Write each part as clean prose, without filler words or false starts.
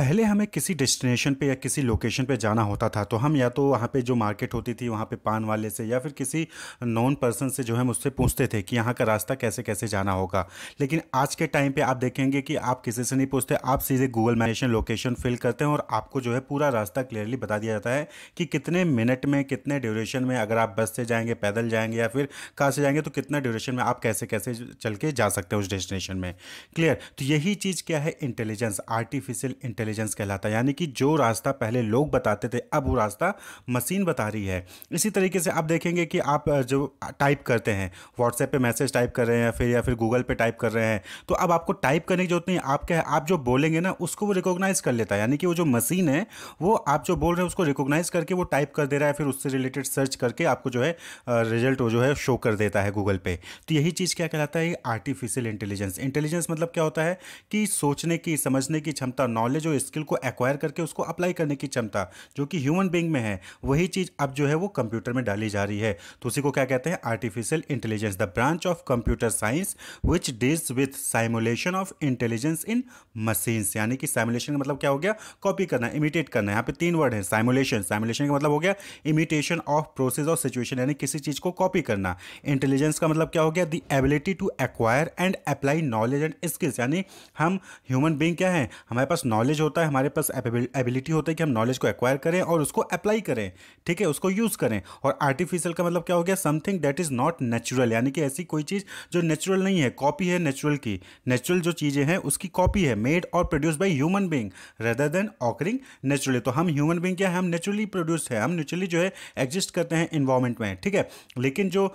पहले हमें किसी डेस्टिनेशन पे या किसी लोकेशन पे जाना होता था तो हम या तो वहाँ पे जो मार्केट होती थी वहाँ पे पान वाले से या फिर किसी नॉन पर्सन से जो है मुझसे पूछते थे कि यहाँ का रास्ता कैसे कैसे जाना होगा। लेकिन आज के टाइम पे आप देखेंगे कि आप किसी से नहीं पूछते, आप सीधे गूगल मैप लोकेशन फिल करते हैं और आपको जो है पूरा रास्ता क्लियरली बता दिया जाता है कि कितने मिनट में, कितने ड्यूरेशन में, अगर आप बस से जाएंगे, पैदल जाएंगे या फिर कार से जाएंगे तो कितना ड्यूरेशन में आप कैसे कैसे चल के जा सकते हैं उस डेस्टिनेशन में। क्लियर। तो यही चीज़ क्या है, इंटेलिजेंस, आर्टिफिशियल इंटेलिजेंस कहलाता है। यानी कि जो रास्ता पहले लोग बताते थे अब वो रास्ता मशीन बता रही है। इसी तरीके से आप देखेंगे कि आप जो टाइप करते हैं, व्हाट्सएप पे मैसेज टाइप कर रहे हैं या फिर गूगल पे टाइप कर रहे हैं, तो अब आपको टाइप करने की जरूरत नहीं है। आप क्या है, आप जो बोलेंगे ना उसको वो रिकॉग्नाइज कर लेता है। यानी कि वो जो मशीन है वो आप जो बोल रहे हैं उसको रिकॉग्नाइज करके वो टाइप कर दे रहा है, फिर उससे रिलेटेड सर्च करके आपको जो है रिजल्ट वो जो है शो कर देता है गूगल पे। तो यही चीज़ क्या कहलाता है, आर्टिफिशियल इंटेलिजेंस। इंटेलिजेंस मतलब क्या होता है कि सोचने की, समझने की क्षमता, नॉलेज और स्किल को एक्वायर करके उसको अप्लाई करने की क्षमता जो कि ह्यूमन बीइंग में है, वही चीज़ अब जो है वो कंप्यूटर में डाली जा रही है। तो उसी को क्या कहते हैं, artificial intelligence, the branch of computer science which deals with simulation of intelligence in machines. यानी कि साइमुलेशन का मतलब क्या हो गया, कॉपी करना, इमिटेट करना। यहाँ पे तीन वर्ड है, साइमुलेशन। साइमुलेशन का मतलब हो गया इमिटेशन ऑफ प्रोसेस और सिचुएशन, यानी किसी चीज को कॉपी करना। इंटेलिजेंस का मतलब क्या हो गया, the ability to acquire and apply knowledge and skills. यानी हम ह्यूमन बीइंग क्या है, हमारे पास नॉलेज होता है, हमारे पास एबिलिटी होता है कि हम नॉलेज को एक्वायर करें और उसको अप्लाई करें, ठीक है, उसको यूज करें। और आर्टिफिशियल का मतलब क्या हो गया, something that is not natural. यानी कि ऐसी कोई चीज जो नेचुरल नहीं है, कॉपी है नेचुरल की। नेचुरल जो चीजें हैं उसकी कॉपी है, मेड और produce by human being rather than occurring naturally. तो हम ह्यूमन बीइंग क्या है, हम नेचुरली प्रोड्यूस्ड है, हम नेचुरली जो है एग्जिस्ट करते हैं इन्वायरमेंट में, ठीक है। लेकिन जो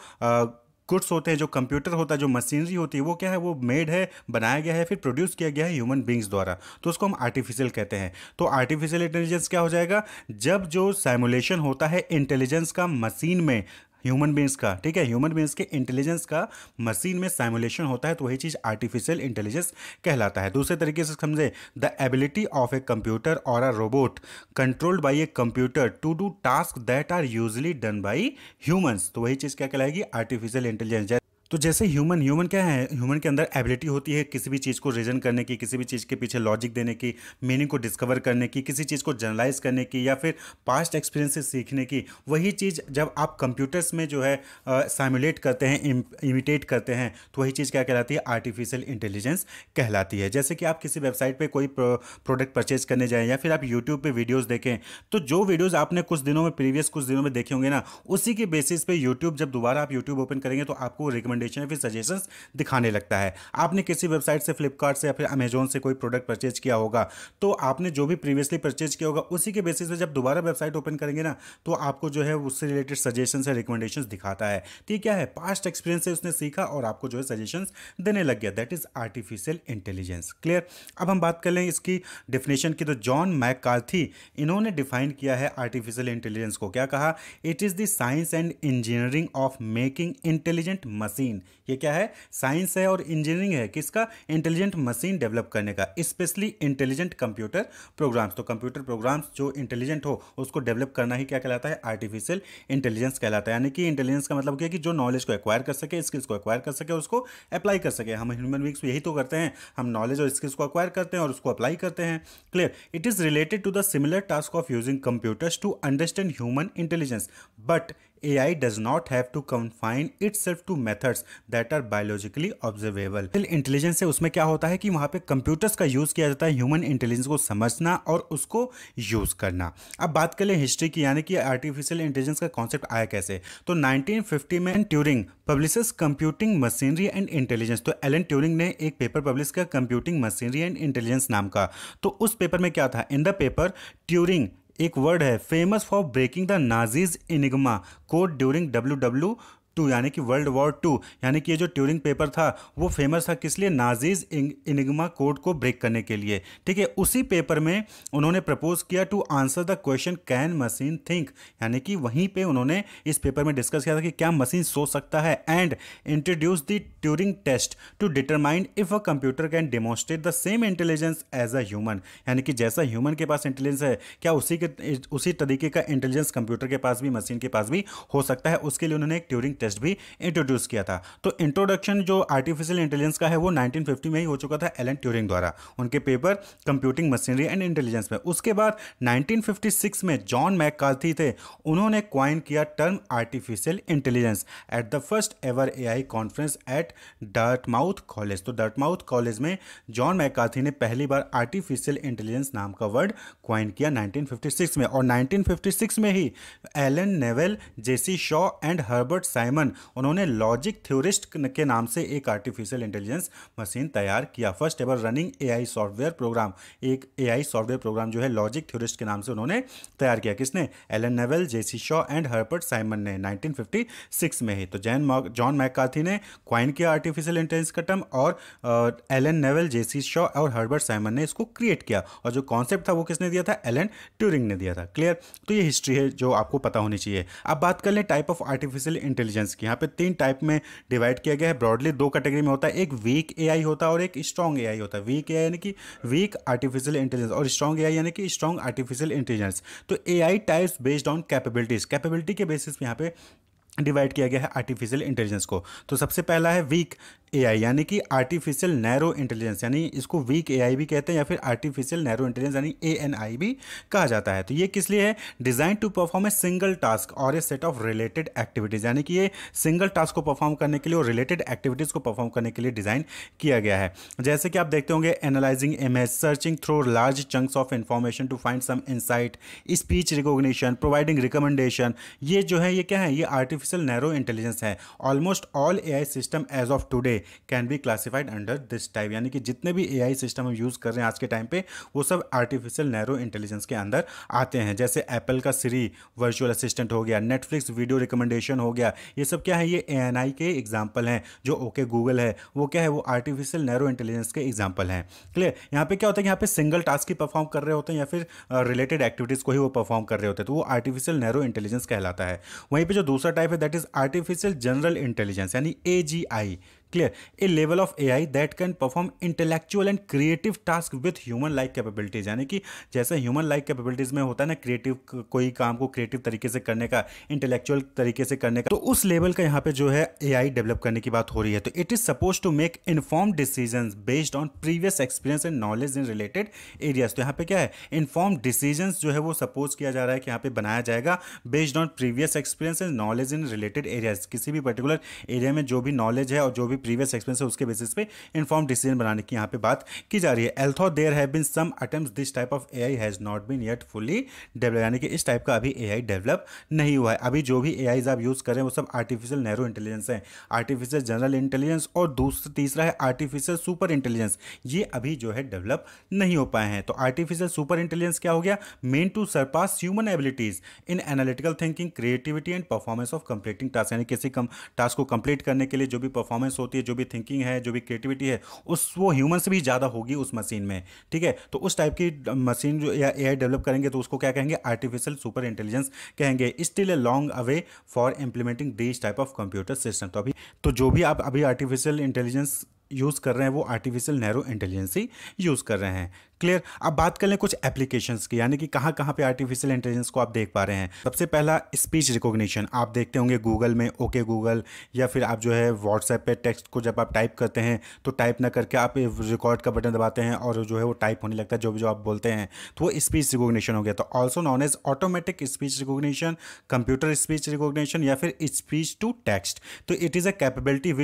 गुड्स होते हैं, जो कंप्यूटर होता है, जो मशीनरी होती है, वो क्या है, वो मेड है, बनाया गया है, फिर प्रोड्यूस किया गया है ह्यूमन बींग्स द्वारा। तो उसको हम आर्टिफिशियल कहते हैं। तो आर्टिफिशियल इंटेलिजेंस क्या हो जाएगा, जब जो साइमुलेशन होता है इंटेलिजेंस का मशीन में, ह्यूमन बींग्स का, ठीक है, ह्यूमन बींग्स के इंटेलिजेंस का मशीन में साइमुलेशन होता है, तो वही चीज आर्टिफिशियल इंटेलिजेंस कहलाता है। दूसरे तरीके से समझे, the ability of a computer और a robot controlled by a computer to do task that are usually done by humans. तो वही चीज क्या कहलाएगी, आर्टिफिशियल इंटेलिजेंस। तो जैसे ह्यूमन क्या है, ह्यूमन के अंदर एबिलिटी होती है किसी भी चीज़ को रीजन करने की, किसी भी चीज़ के पीछे लॉजिक देने की, मीनिंग को डिस्कवर करने की, किसी चीज़ को जनरलाइज करने की या फिर पास्ट एक्सपीरियंस से सीखने की। वही चीज़ जब आप कंप्यूटर्स में जो है साइमुलेट करते हैं, इमिटेट करते हैं, तो वही चीज़ क्या कहलाती है, आर्टिफिशियल इंटेलिजेंस कहलाती है। जैसे कि आप किसी वेबसाइट पर कोई प्रोडक्ट परचेज करने जाएँ या फिर आप यूट्यूब पर वीडियोज़ देखें, तो जो वीडियोज़ आपने कुछ दिनों में, प्रीवियस कुछ दिनों में देखे होंगे ना, उसी के बेसिस पे यूट्यूब, जब दोबारा आप यूट्यूब ओपन करेंगे तो आपको रिकमेंडेशन या फिर सजेशंस दिखाने लगता है। आपने किसी वेबसाइट से, फ्लिपकार्ट से या फिर अमेजोन से कोई प्रोडक्ट परचेज किया होगा, तो आपने जो भी प्रीवियसली परचेज किया होगा उसी के बेसिस पे जब दोबारा वेबसाइट ओपन करेंगे ना, तो आपको जो है उससे रिलेटेड सजेशंस या रिकमेंडेशंस दिखाता है। तो ये क्या है, पास्ट एक्सपीरियंस से उसने सीखा और आपको जो है सजेशंस देने लग गया। That is artificial intelligence. Clear. अब हम बात कर लें इसकी डेफिनेशन की, तो जॉन मैककार्थी, इन्होंने डिफाइन किया है आर्टिफिशियल इंटेलिजेंस को। क्या कहा, it is the science and engineering of making intelligent machine. ये क्या है, साइंस है और इंजीनियरिंग है किसका, इंटेलिजेंट मशीन डेवलप करने का, स्पेशली इंटेलिजेंट कंप्यूटर प्रोग्राम्स। तो कंप्यूटर प्रोग्राम्स जो इंटेलिजेंट हो उसको डेवलप करना ही क्या कहलाता है, आर्टिफिशियल इंटेलिजेंस कहलाता है। यानी कि इंटेलिजेंस का मतलब क्या है कि जो नॉलेज को एक्वायर कर सके, स्किल्स को एक्वायर कर सके, उसको अप्लाई कर सके। हम ह्यूमन बींग्स यही तो करते हैं, हम नॉलेज और स्किल्स को एक्वायर करते हैं और उसको अप्लाई करते हैं। Clear. It is related to the similar task of using computers to understand human intelligence, but AI does not have to confine itself to methods that are biologically observable। Intelligence है उसमें क्या होता है कि वहां पे कंप्यूटर्स का use किया जाता है ह्यूमन इंटेलिजेंस को समझना और उसको यूज करना। अब बात कर ले हिस्ट्री की, यानी कि आर्टिफिशियल इंटेलिजेंस का कॉन्सेप्ट आया कैसे। तो 1950 में Turing publishes computing machinery and intelligence. तो एलन ट्यूरिंग ने एक पेपर पब्लिश किया कंप्यूटिंग मशीनरी एंड इंटेलिजेंस नाम का। तो उस पेपर में क्या था, इन द पेपर ट्यूरिंग, एक वर्ड है, famous for breaking the Nazis Enigma code during WW2, यानी कि वर्ल्ड वॉर 2। यानी कि ये जो ट्यूरिंग पेपर था वो फेमस था किस लिए, नाजीज इनिग्मा कोड को ब्रेक करने के लिए, ठीक है। उसी पेपर में उन्होंने प्रपोज किया to answer the question can machine think. यानी कि वहीं पे उन्होंने इस पेपर में डिस्कस किया था कि क्या मशीन सोच सकता है, and introduce the Turing test to determine if a computer can demonstrate the same intelligence as a human. यानी कि जैसा ह्यूमन के पास इंटेलिजेंस है, क्या उसी तरीके का इंटेलिजेंस कंप्यूटर के पास भी, मशीन के पास भी हो सकता है। उसके लिए उन्होंने एक ट्यूरिंग टेस्ट भी इंट्रोड्यूस किया था। तो इंट्रोडक्शन जो आर्टिफिशियल इंटेलिजेंस का है वो 1950 में ही हो चुका था एलन ट्यूरिंग द्वारा, उनके paper computing machinery and intelligence में। उसके बाद 1956 में जॉन मैककार्थी थे, उन्होंने क्वाइन किया term artificial intelligence at the first ever AI conference at Dartmouth College. तो डार्टमाउथ कॉलेज में जॉन मैककार्थी ने पहली बार आर्टिफिशियल इंटेलिजेंस नाम का वर्ड क्वाइन किया 1956 में। और 1956 में ही Allen Newell, JC Shaw and Herbert Simon, उन्होंने लॉजिक थ्योरिस्ट के नाम से एक आर्टिफिशियल इंटेलिजेंस मशीन तैयार किया। First ever running AI software program, एक एआई सॉफ्टवेयर प्रोग्राम जो है लॉजिक थ्योरिस्ट के नाम से उन्होंने तैयार किया। किसने? Alan Newell, JC Shaw and Herbert Simon ने 1956 में ही। तो जॉन मैककार्थी ने क्वाइन किया आर्टिफिशियल इंटेलिजेंस का टर्म, और एलन नेवेल, जेसी शॉ और हर्बर्ट साइमन ने इसको क्रिएट किया। और जो कॉन्सेप्ट था वो किसने दिया था? एलन ट्यूरिंग ने दिया था। क्लियर? तो ये हिस्ट्री है जो आपको पता होनी चाहिए। अब बात कर लें टाइप ऑफ आर्टिफिशियल इंटेलिजेंस की। यहाँ पे 3 टाइप में डिवाइड किया गया है ब्रॉडली, 2 कैटेगरी में होता है। एक वीक एआई होता है और एक स्ट्रॉन्ग एआई होता है। वीक एआई यानी कि वीक आर्टिफिशियल इंटेलिजेंस, और स्ट्रॉन्ग एआई यानी कि स्ट्रॉन्ग आर्टिफिशियल इंटेलिजेंस। तो AI types based on capabilities, capability के बेसिस पे यहाँ पे डिवाइड किया गया है आर्टिफिशियल इंटेलिजेंस को। तो सबसे पहला है वीक एआई यानी कि आर्टिफिशियल नैरो इंटेलिजेंस, यानी इसको वीक एआई भी कहते हैं या फिर आर्टिफिशियल नैरो इंटेलिजेंस यानी एएनआई भी कहा जाता है। तो ये किस लिए है? Design to perform a single task और a set of related activities, यानी कि ये सिंगल टास्क को परफॉर्म करने के लिए और रिलेटेड एक्टिविटीज को परफॉर्म करने के लिए डिजाइन किया गया है। जैसे कि आप देखते होंगे analysing image, searching through large chunks of information to find some insight, speech recognition, providing recommendation, ये जो है ये क्या है? ये आर्टिफिशियल नैरो इंटेलिजेंस है। Almost all AI system as of today can be classified under this type, यानी कि जितने भी एआई सिस्टम हम यूज कर रहे हैं आज के टाइम पे वो सब आर्टिफिशियल नैरो इंटेलिजेंस के अंदर आते हैं। जैसे एप्पल का सिरी वर्चुअल असिस्टेंट हो गया, नेटफ्लिक्स वीडियो रिकमेंडेशन हो गया, ये सब क्या है? ये एएनआई के एग्जाम्पल हैं। जो ओके गूगल है वो क्या है? वो आर्टिफिशियल नैरो इंटेलिजेंस के एग्जाम्पल हैं। क्लियर? यहाँ पे क्या होता है कि यहाँ पे सिंगल टास्क ही परफॉर्म कर रहे होते हैं या फिर रिलेटेड एक्टिविटीज को ही वो परफॉर्म कर रहे होते हैं, तो वो आर्टिफिशियल नैरो इंटेलिजेंस कहलाता है। वहीं पे जो दूसरा टाइप है that is artificial general intelligence यानी AGI. Clear? A level of AI that can perform intellectual and creative task with human like capabilities, यानी कि जैसे ह्यूमन लाइक कैपेबिलिटीज में होता है ना क्रिएटिव, कोई काम को क्रिएटिव तरीके से करने का, इंटेलेक्चुअल तरीके से करने का, तो उस लेवल का यहाँ पे जो है एआई डेवलप करने की बात हो रही है। तो it is suppose to make inform decisions based on previous experience and knowledge in related areas. तो यहाँ पे क्या है? इन्फॉर्म डिसीजंस जो है वो सपोज किया जा रहा है कि यहाँ पे बनाया जाएगा based on previous experience and knowledge in related areas. किसी भी पर्टिकुलर एरिया में जो भी नॉलेज है और जो भी प्रीवियस एक्सपीरियंस है उसके बेसिस पे इन्फॉर्म डिसीजन बनाने की यहाँ पे बात की जा रही है। Although there have been some attempts this type of AI has not been yet fully develop, यानी कि इस टाइप का अभी एआई डेवलप नहीं हुआ है। अभी जो भी एआईज आप यूज कर रहे हैं वो सब आर्टिफिशियल नैरो इंटेलिजेंस है, आर्टिफिशियल जनरल इंटेलिजेंस और तीसरा है आर्टिफिशियल सुपर इंटेलिजेंस, ये अभी जो है डेवलप नहीं हो पाए हैं। तो आर्टिफिशियल सुपर इंटेलिजेंस क्या हो गया? Meant to surpass human abilities in analytical thinking, creativity and performance of completing task, यानी किसी टास्क को कंप्लीट करने के लिए जो भी परफॉर्मेंस होती है, जो भी थिंकिंग है, जो भी क्रिएटिविटी है, उस वो ह्यूमन से भी ज़्यादा होगी उस मशीन में। ठीक है? तो उस टाइप की मशीन जो या एआई डेवलप करेंगे तो उसको क्या कहेंगे? आर्टिफिशियल सुपर इंटेलिजेंस कहेंगे। Still a long away for implementing this type of computer system. तो जो भी आप अभी आर्टिफिशियल इंटेलिजेंस यूज़ कर रहे हैं वो आर्टिफिशियल नैरो इंटेलिजेंस ही यूज़ कर रहे हैं। क्लियर? अब बात कर लें कुछ एप्लीकेशंस की, यानी कि कहाँ कहाँ पे आर्टिफिशियल इंटेलिजेंस को आप देख पा रहे हैं। सबसे पहला स्पीच रिकॉग्निशन, आप देखते होंगे गूगल में ओके गूगल, या फिर आप जो है व्हाट्सएप पे टेक्स्ट को जब आप टाइप करते हैं तो टाइप ना करके आप रिकॉर्ड का बटन दबाते हैं और जो है वो टाइप होने लगता है जो भी जो आप बोलते हैं, तो वो स्पीच रिकॉग्निशन हो गया। तो also known as automatic speech recognition, computer speech recognition या फिर स्पीच टू टेक्स्ट। तो it is a capability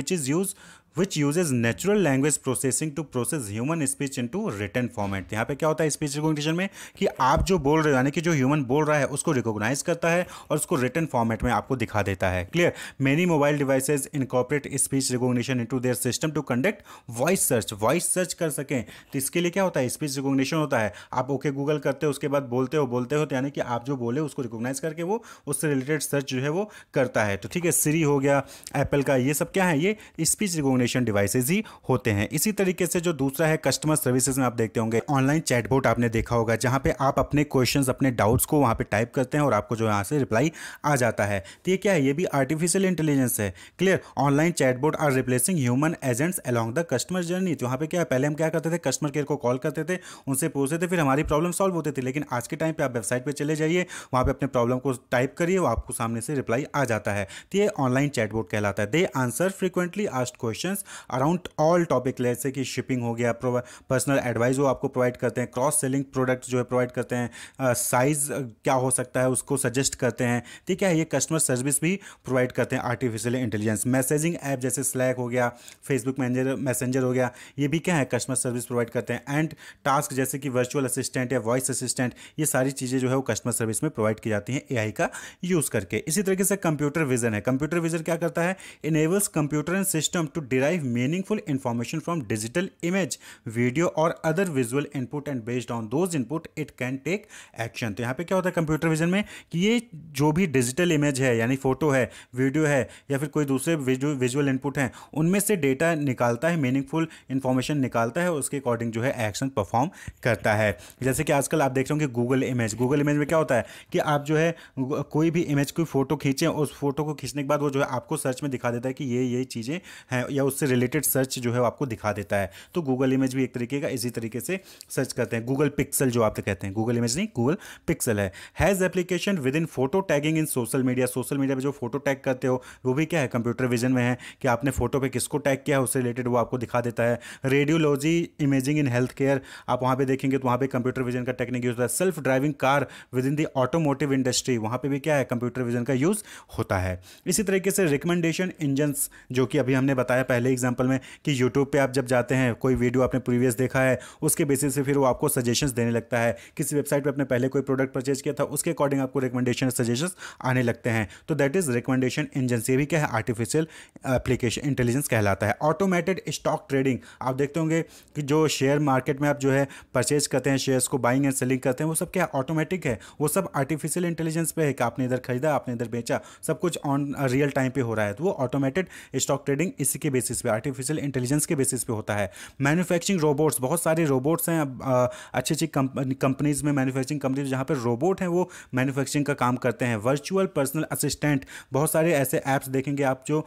which uses natural language processing to process human speech into written format। यहाँ पे क्या होता है स्पीच रिकॉग्निशन में कि आप जो बोल रहे हो यानी कि जो ह्यूमन बोल रहा है उसको रिकॉग्नाइज करता है और उसको रिटन फॉर्मेट में आपको दिखा देता है। Clear? Many mobile devices incorporate speech recognition into their system to conduct voice search कर सकें। तो इसके लिए क्या होता है? स्पीच रिकॉग्निशन होता है। आप ओके गूगल करते हो, उसके बाद बोलते हो तो यानी कि आप जो बोले उसको रिकॉग्नाइज करके वो उससे रिलेटेड सर्च जो है वो करता है। तो ठीक है, सिरी हो गया एप्पल का, ये सब क्या है? ये स्पीच रिकॉग्निशन रिकग्निशन डिवाइसेज ही होते हैं। इसी तरीके से जो दूसरा है कस्टमर सर्विसेज में आप देखते होंगे ऑनलाइन चैटबॉट आपने देखा होगा, जहां पे आप अपने क्वेश्चंस अपने डाउट्स को वहां पे टाइप करते हैं और आपको जो यहाँ से रिप्लाई आ जाता है। तो ये क्या है, ये भी आर्टिफिशियल इंटेलिजेंस है। Clear. Online chatbot are replacing human agents along the customer journey. तो वहाँ पे क्या है, पहले हम क्या करते थे, कस्टमर केयर को कॉल करते थे, उनसे पूछते थे, फिर हमारी प्रॉब्लम सॉल्व होती थी। लेकिन आज के टाइम पे आप वेबसाइट पे चले जाइए, वहाँ पे अपने प्रॉब्लम को टाइप करिए, वो आपको सामने से रिप्लाई आ जाता है। तो ये ऑनलाइन चैटबॉट कहलाता है। They answer frequently asked questions around all topic, जैसे कि शिपिंग हो गया, पर्सनल एडवाइस वो आपको प्रोवाइड करते हैं, क्रॉस सेलिंग प्रोडक्ट जो है प्रोवाइड करते हैं, साइज क्या हो सकता है उसको सजेस्ट करते हैं। ठीक है, ये कस्टमर सर्विस भी प्रोवाइड करते हैं आर्टिफिशियल इंटेलिजेंस। मैसेजिंग ऐप जैसे स्लैक हो गया, फेसबुक मैसेंजर हो गया, ये भी क्या है, कस्टमर सर्विस प्रोवाइड करते हैं। एंड टास्क जैसे कि वर्चुअल असिस्टेंट या वॉइस असिस्टेंट, ये सारी चीज़ें जो है वो कस्टमर सर्विस में प्रोवाइड की जाती हैं एआई का यूज़ करके। इसी तरीके से कंप्यूटर विजन है। कंप्यूटर विजन क्या करता है, enables computer and system to derive meaningful information from digital image, video और other visual input and based on those input it can take action. तो यहाँ पे क्या होता है कंप्यूटर विजन में कि ये जो भी डिजिटल इमेज है, यानी फोटो है, वीडियो है या फिर कोई दूसरे विजुअल इनपुट हैं, उनमें से डेटा निकालता है, मीनिंगफुल इंफॉर्मेशन निकालता है, उसके अकॉर्डिंग जो है एक्शन परफॉर्म करता है। जैसे कि आजकल आप देख रहे होंगे गूगल इमेज। गूगल इमेज में क्या होता है कि आप जो है कोई भी इमेज कोई फोटो खींचें, उस फोटो को खींचने के बाद वो जो है आपको सर्च में दिखा देता है कि ये चीज़ें हैं, या उससे रिलेटेड सर्च जो है वो आपको दिखा देता है। तो गूगल इमेज भी एक तरीके का इसी तरीके से सर्च करते हैं। गूगल पिक्सल जो आप कहते हैं, गूगल इमेज नहीं, गूगल पिक्सल है। Has application with in photo tagging in social media. Social media पे जो फोटो टैग करते हो वो भी क्या है, कंप्यूटर विजन में है कि आपने फोटो पे किसको टैग किया है, उससे रिलेटेड वो आपको दिखा देता है। Radiology imaging in health care, आप वहाँ पे देखेंगे तो वहाँ पे कंप्यूटर विजन का टेक्निक यूज होता है। Self driving car with in the automotive industry, वहाँ पे भी क्या है, कंप्यूटर विजन का यूज होता है। इसी तरीके से रिकमेंडेशन इंजन्स, जो कि अभी हमने बताया पहले एग्जाम्पल में कि यूट्यूब पे आप जब जाते हैं, कोई वीडियो आपने प्रीवियस देखा है, उसके बेसिस से फिर वो आपको सजेशंस देने लगता है। किसी वेबसाइट पे आपने पहले कोई प्रोडक्ट परचेज किया था, उसके अकॉर्डिंग आपको रिकमेंडेशन सजेशंस आने लगते हैं। तो दैट इज रिकमेंडेशन इंजन्स। ये भी क्या है, आर्टिफिशियल एप्लीकेशन इंटेलिजेंस कहलाता है। ऑटोमेटेड स्टॉक ट्रेडिंग, आप देखते होंगे कि जो शेयर मार्केट में आप जो है परचेज करते हैं, शेयर्स को बाइंग एंड सेलिंग करते हैं, वो सब क्या ऑटोमेटिक है, वो सब आर्टिफिशियल इंटेलिजेंस पे है कि आपने इधर खरीदा, आपने इधर बेचा, सब कुछ ऑन रियल टाइम पे हो रहा है। तो वो ऑटोमेटेड स्टॉक ट्रेडिंग इसी के बेसिस पे, आर्टिफिशियल इंटेलिजेंस के बेसिस पे होता है। मैन्युफैक्चरिंग रोबोट्स, बहुत सारे रोबोट्स हैं अच्छी अच्छी कंपनीज में, मैन्युफैक्चरिंग कंपनीज जहाँ पर रोबोट हैं वो मैन्युफैक्चरिंग का काम करते हैं। वर्चुअल पर्सनल असिस्टेंट, बहुत सारे ऐसे ऐप्स देखेंगे आप जो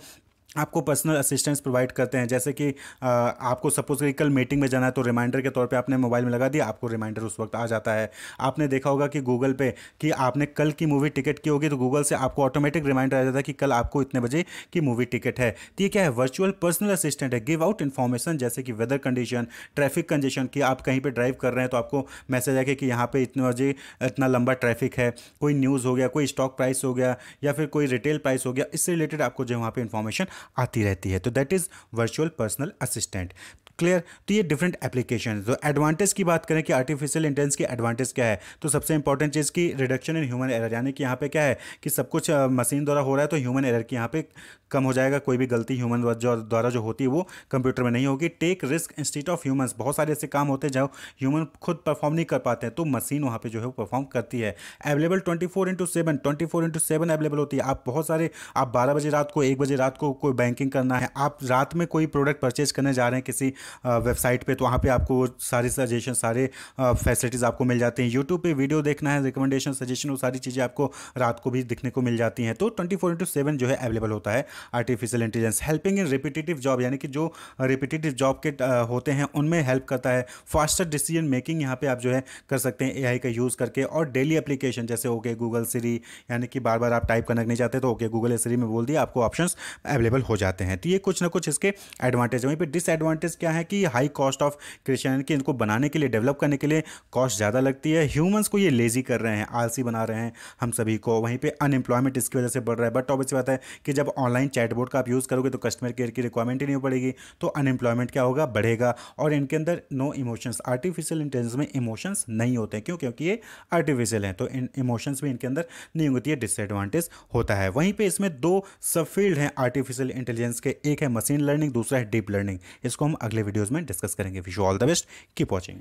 आपको पर्सनल असिस्टेंस प्रोवाइड करते हैं। जैसे कि आपको सपोज कि कल मीटिंग में जाना है तो रिमाइंडर के तौर पे आपने मोबाइल में लगा दिया, आपको रिमाइंडर उस वक्त आ जाता है। आपने देखा होगा कि गूगल पे कि आपने कल की मूवी टिकट की होगी तो गूगल से आपको ऑटोमेटिक रिमाइंडर आ जाता है कि कल आपको इतने बजे की मूवी टिकट है। तो ये क्या है, वर्चुअल पर्सनल असिस्टेंट है। गिव आउट इन्फॉर्मेशन जैसे कि वेदर कंडीशन, ट्रैफिक कंजेशन, कि आप कहीं पर ड्राइव कर रहे हैं तो आपको मैसेज आएगा कि यहाँ पे इतने बजे इतना लंबा ट्रैफिक है। कोई न्यूज़ हो गया, कोई स्टॉक प्राइस हो गया या फिर कोई रिटेल प्राइस हो गया, इससे रिलेटेड आपको जो वहाँ पे इन्फॉर्मेशन आती रहती है। तो that is virtual personal assistant. Clear. तो ये डिफरेंट एप्लीकेशन। तो एडवांटेज की बात करें कि आर्टिफिशियल इंटेलिजेंस की एडवांटेज क्या है, तो सबसे इंपॉर्टेंट चीज़ की रिडक्शन इन ह्यूमन एरर, यानी कि यहाँ पे क्या है कि सब कुछ मशीन द्वारा हो रहा है तो ह्यूमन एरर की यहाँ पे कम हो जाएगा। कोई भी गलती ह्यूमन द्वारा जो होती है वो कंप्यूटर में नहीं होगी। Take risk instead of humans, बहुत सारे ऐसे काम होते हैं जो ह्यूमन खुद परफॉर्म नहीं कर पाते हैं तो मशीन वहाँ पे जो है वो परफॉर्म करती है। अवेलेबल 24/7 अवेलेबल होती है। आप बहुत सारे, आप 12 बजे रात को, 1 बजे रात को कोई बैंकिंग करना है, आप रात में कोई प्रोडक्ट परचेज करने जा रहे हैं किसी वेबसाइट पे, तो वहाँ पे आपको सारे सजेशन, सारे फैसिलिटीज़ आपको मिल जाते हैं। यूट्यूब पे वीडियो देखना है, रिकमेंडेशन, सजेशन, वो सारी चीज़ें आपको रात को भी दिखने को मिल जाती हैं। तो 24/7 जो है अवेलेबल होता है artificial intelligence. Helping in repetitive job, यानी कि जो रिपीटेटिव जॉब के होते हैं उनमें हेल्प करता है। फास्टर डिसीजन मेकिंग, यहाँ पे आप जो है कर सकते हैं एआई का यूज़ करके। और डेली एप्लीकेशन जैसे ओके गूगल सिरी, यानी कि बार बार आप टाइप करना नहीं चाहते तो ओके गूगल सिरी में बोल दिया, आपको ऑप्शंस अवेलेबल हो जाते हैं। तो ये कुछ ना कुछ इसके एडवांटेज है। वहीं पे डिसएडवांटेज क्या है कि हाई कॉस्ट ऑफ क्रिएशन, कि इनको बनाने के लिए, डेवलप करने के लिए कॉस्ट ज़्यादा लगती है। ह्यूमंस को ये लेजी कर रहे हैं, आलसी बना रहे हैं हम सभी को। वहीं पे अनएम्प्लॉयमेंट इसकी वजह से बढ़ रहा है। बट ऑब्वियस बात है कि जब ऑनलाइन चैटबॉट का आप यूज़ करोगे तो कस्टमर केयर की रिक्वायरमेंट ही नहीं पड़ेगी, तो अनएम्प्लॉयमेंट क्या होगा, बढ़ेगा। और इनके अंदर नो इमोशंस, आर्टिफिशियल इंटेलिजेंस में इमोशंस नहीं होते। क्यों? क्योंकि ये आर्टिफिशियल है, तो इन इमोशंस भी इनके अंदर नहीं होती है, डिसएडवांटेज होता है। वहीं पे इसमें 2 सब फील्ड हैं आर्टिफिशियल इंटेलिजेंस के, एक है मशीन लर्निंग, दूसरा है डीप लर्निंग। इसको हम अगले वीडियोज़ में डिस्कस करेंगे। Wish you all the best, keep watching.